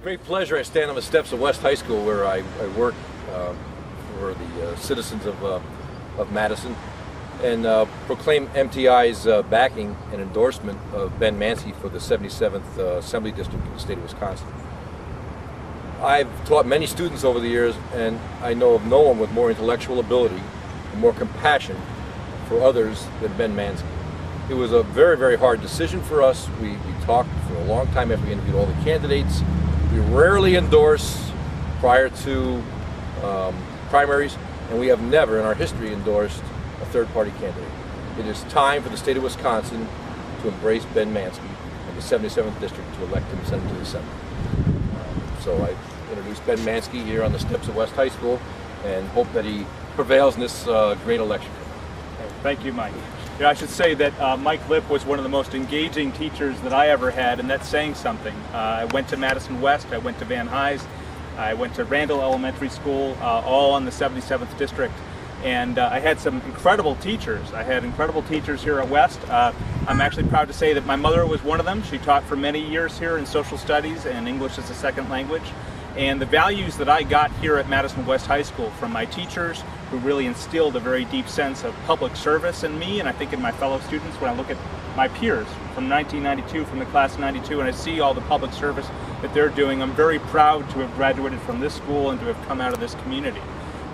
great pleasure. I stand on the steps of West High School where I work for the citizens of Madison and proclaim MTI's backing and endorsement of Ben Manski for the 77th Assembly District in the state of Wisconsin. I've taught many students over the years, and I know of no one with more intellectual ability and more compassion for others than Ben Manski. It was a very, very hard decision for us. We talked for a long time after we interviewed all the candidates. We rarely endorse prior to primaries, and we have never in our history endorsed a third-party candidate. It is time for the state of Wisconsin to embrace Ben Manski and the 77th District to elect him send him to the Assembly. So I introduced Ben Manski here on the steps of West High School and hope that he prevails in this great election. Thank you, Mike. I should say that Mike Lipp was one of the most engaging teachers that I ever had, and that's saying something. I went to Madison West, I went to Van Nuys, I went to Randall Elementary School, all in the 77th District, and I had some incredible teachers. I had incredible teachers here at West. I'm actually proud to say that my mother was one of them. She taught for many years here in social studies and English as a second language. And the values that I got here at Madison West High School from my teachers, who really instilled a very deep sense of public service in me, and I think in my fellow students, when I look at my peers from 1992, from the class of 92, and I see all the public service that they're doing, I'm very proud to have graduated from this school and to have come out of this community.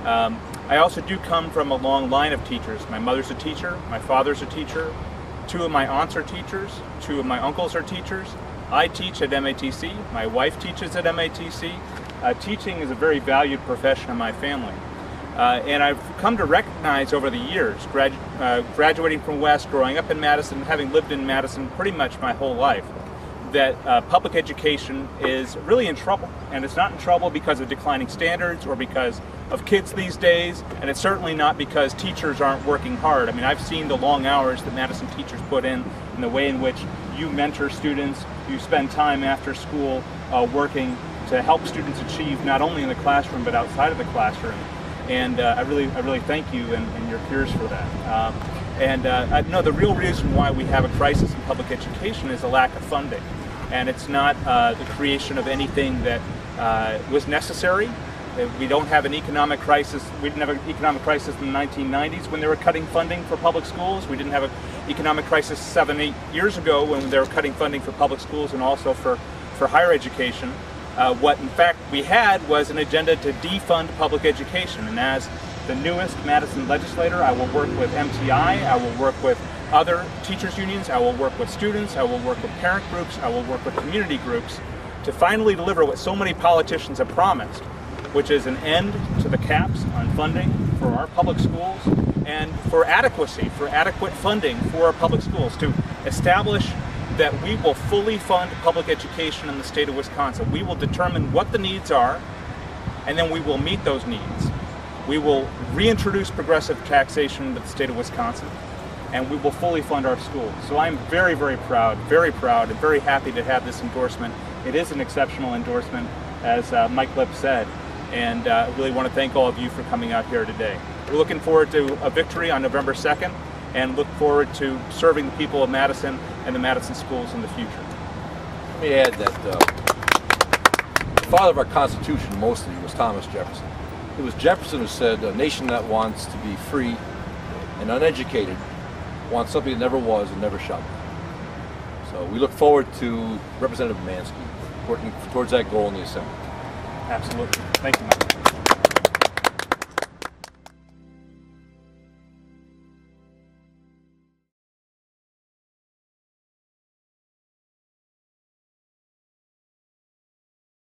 I also do come from a long line of teachers. My mother's a teacher, my father's a teacher, 2 of my aunts are teachers, 2 of my uncles are teachers. I teach at MATC, my wife teaches at MATC. Teaching is a very valued profession in my family. And I've come to recognize over the years, graduating from West, growing up in Madison, having lived in Madison pretty much my whole life, that public education is really in trouble. And it's not in trouble because of declining standards or because of kids these days, and it's certainly not because teachers aren't working hard. I mean, I've seen the long hours that Madison teachers put in the way in which you mentor students, you spend time after school working to help students achieve not only in the classroom but outside of the classroom. And I really thank you and your peers for that. I know the real reason why we have a crisis in public education is a lack of funding. And it's not the creation of anything that was necessary. We don't have an economic crisis. We didn't have an economic crisis in the 1990s when they were cutting funding for public schools. We didn't have an economic crisis 7-8 years ago when they were cutting funding for public schools and also for higher education. What in fact we had was an agenda to defund public education. And as the newest Madison legislator, I will work with MTI, I will work with other teachers unions, I will work with students, I will work with parent groups, I will work with community groups to finally deliver what so many politicians have promised, which is an end to the caps on funding for our public schools and for adequacy, for adequate funding for our public schools, to establish that we will fully fund public education in the state of Wisconsin. We will determine what the needs are, and then we will meet those needs. We will reintroduce progressive taxation into the state of Wisconsin, and we will fully fund our schools. So I'm very, very proud, and very happy to have this endorsement. It is an exceptional endorsement, as Mike Lipp said, and I really want to thank all of you for coming out here today. We're looking forward to a victory on November 2nd, and look forward to serving the people of Madison and the Madison schools in the future. Let me add that the father of our Constitution mostly was Thomas Jefferson. It was Jefferson who said, "A nation that wants to be free and uneducated wants something that never was and never shall be." So we look forward to Representative Manski working towards that goal in the Assembly. Absolutely. Thank you, Mike.